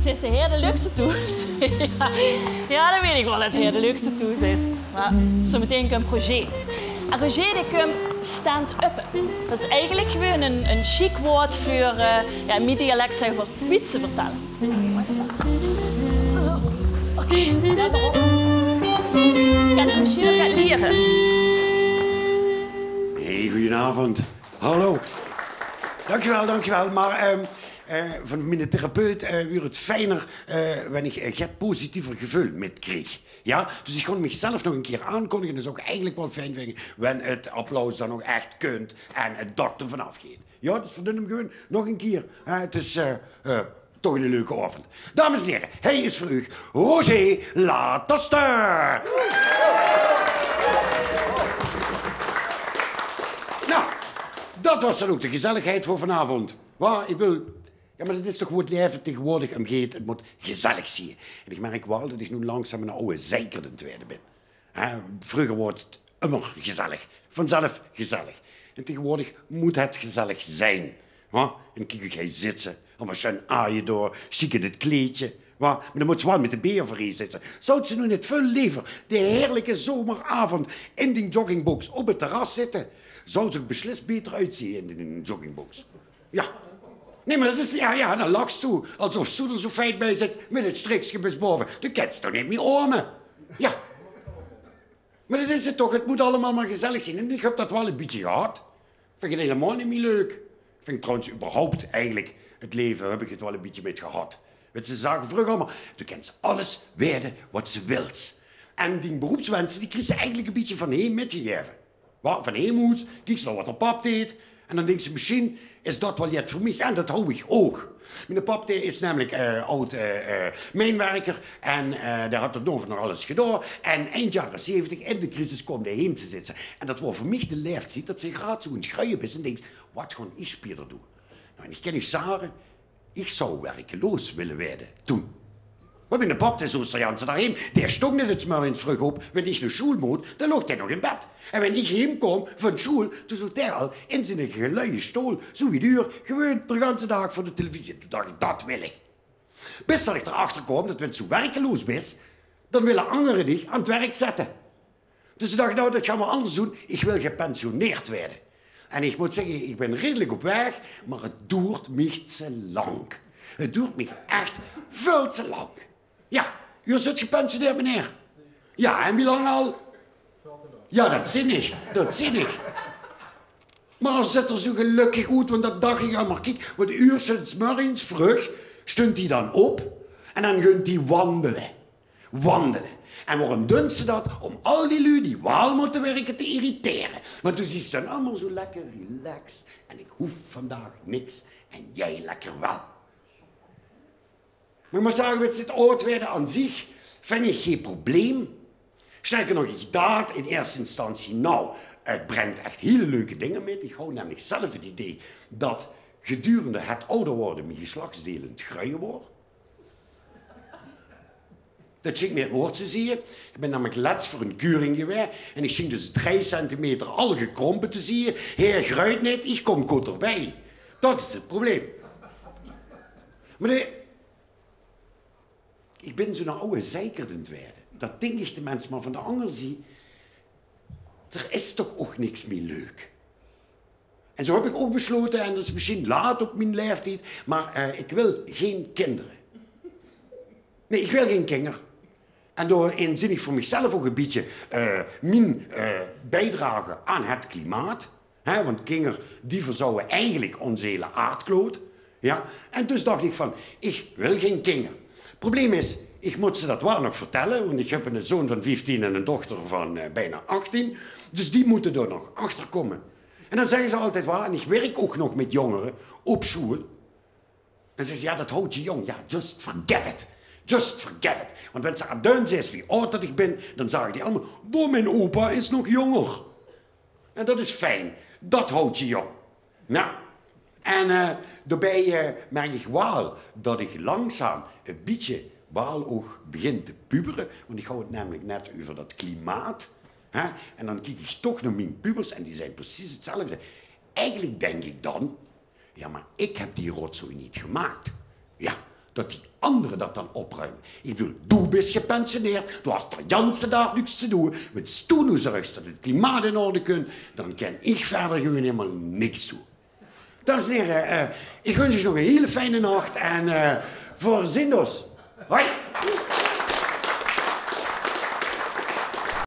het is de hele luxe toes. Ja, dat weet ik wel dat het de luxe toes is. Maar zometeen komt Roger. En Roger die komt stand-uppen. Dat is eigenlijk gewoon een chic woord voor, ja, in mijn dialect zeggen we, witsen vertellen. Zo, oké, ja, maar op. Ik kan het misschien nog gaan leren. Hey, goedenavond. Hallo. Dankjewel, dankjewel. Maar van mijn therapeut werd het fijner wanneer ik het positiever gevoel met kreeg. Ja? Dus ik kon mezelf nog een keer aankondigen. Dat zou ik eigenlijk wel fijn vinden wanneer het applaus dan nog echt kunt en het dak er vanaf gaat. Ja, dus verdun hem gewoon nog een keer. Het is toch een leuke avond. Dames en heren, hij is voor u Roger Lataster. Nou, dat was dan ook de gezelligheid voor vanavond. Waar, ik wil... Ja, maar dat is toch hoe het leven tegenwoordig omgeet. Het moet gezellig zijn. En ik merk wel dat ik nu langzaam een oude zeiker ten tweede ben. Vroeger wordt het immer gezellig. Vanzelf gezellig. En tegenwoordig moet het gezellig zijn. En kijk hoe jij zitten. Allemaal schön aaien door, chic in het kleedje. Maar dan moet ze wel met de beer voor je zitten. Zou ze nu niet veel liever de heerlijke zomeravond in die joggingbox op het terras zitten? Zou ze beslist beter uitzien in een joggingbox? Ja. Nee, maar dat is... Ja, dan lachst toe. Alsof ze er zo feit bij zit met het striksgebis boven. De kent toch niet meer omen. Ja. Maar dat is het toch. Het moet allemaal maar gezellig zijn. En ik heb dat wel een beetje gehad. Ik vind het helemaal niet meer leuk. Ik vind trouwens überhaupt eigenlijk het leven heb ik het wel een beetje met gehad. Want ze zagen vroeger allemaal, je kent alles weten wat ze wilt. En die beroepswensen die kreeg ze eigenlijk een beetje van heen metgegeven. Van heen moest, kijk ze naar wat haar pap deed. En dan denkt ze, misschien is dat wel net voor mij. En dat hou ik ook. Mijn pap is namelijk oud mijnwerker. En daar had het nog alles gedaan. En eind jaren 70, in de crisis, kwam hij heen te zitten. En dat was voor mij de leeftijd dat ze graag zo een gruien is. En denkt, wat gewoon ik spierder doen? Nou, en ik kan u zeggen, ik zou werkeloos willen worden toen. Maar mijn pap is zo Jansen daarheen. Der stond niet het smorgens vroeg op. Wanneer ik naar school moet, dan lag hij nog in bed. En wanneer ik heimkom van school, toen zat hij al in zijn geluie stoel, zo wie duur, gewoon de hele dag voor de televisie. Toen dacht ik, dat wil ik. Bis dat ik erachter kwam dat wenn zo werkeloos bent, dan willen anderen dich aan het werk zetten. Dus ik dacht, nou, dat gaan we anders doen. Ik wil gepensioneerd worden. En ik moet zeggen, ik ben redelijk op weg, maar het duurt me te lang. Het duurt me echt veel te lang. Ja, u zit gepensioneerd, meneer. Ja, en wie lang al? Ja, dat zin ik. Dat zin ik. Maar als zit er zo gelukkig uit, want dat dacht ik al. Maar kijk, want de uur zit het morgens vroeg, stond hij dan op en dan gaat hij wandelen. Wandelen. En waarom doen ze dat? Om al die lui die wel moeten werken te irriteren. Maar toen is het dan allemaal zo lekker relaxed. En ik hoef vandaag niks. En jij lekker wel. Maar ik moet zeggen, met het oud werden aan zich vind ik geen probleem. Sterker nog, ik dacht in eerste instantie, nou, het brengt echt hele leuke dingen mee. Ik hou namelijk zelf het idee dat gedurende het ouder worden mijn geslachtsdelen het gruien wordt. Dat zie ik met woordje zie je. Ik ben namelijk laatst voor een keuring geweest en ik zie dus 3 centimeter al gekrompen te zien. Heer gruit niet, ik kom kort erbij. Dat is het probleem. Maar ik ben zo'n oude zeiker in het werden. Dat denk ik de mensen maar van de ander zie. Er is toch ook niks meer leuk. En zo heb ik ook besloten, en dat is misschien laat op mijn leeftijd, maar ik wil geen kinderen. Nee, ik wil geen kinderen. En door inzinnig voor mezelf ook een beetje mijn bijdrage aan het klimaat. Hè, want kinderen die verzouwen eigenlijk onze hele aardkloot. Ja? En dus dacht ik van, ik wil geen kinderen. Het probleem is, ik moet ze dat wel nog vertellen, want ik heb een zoon van 15 en een dochter van bijna 18. Dus die moeten er nog achter komen. En dan zeggen ze altijd wel, en ik werk ook nog met jongeren op school. En ze zeggen, ja, dat houdt je jong. Ja, just forget it. Just forget it. Want wenn ze aan duin is wie oud dat ik ben, dan zeggen die allemaal, boh, mijn opa is nog jonger. En dat is fijn. Dat houdt je jong. Nou, en daarbij merk ik wel dat ik langzaam een beetje wel ook begin te puberen. Want ik hou het namelijk net over dat klimaat. Hè? En dan kijk ik toch naar mijn pubers en die zijn precies hetzelfde. Eigenlijk denk ik dan, ja, maar ik heb die rotzooi niet gemaakt. Ja, dat die anderen dat dan opruimen. Ik bedoel, du bent gepensioneerd, du hast er janse dag niks te doen. Als du nu zorgt dat het klimaat in orde kunt, dan kan ik verder gewoon helemaal niks doen. Dames en heren, ik wens je nog een hele fijne nacht en voorziendos. Hoi!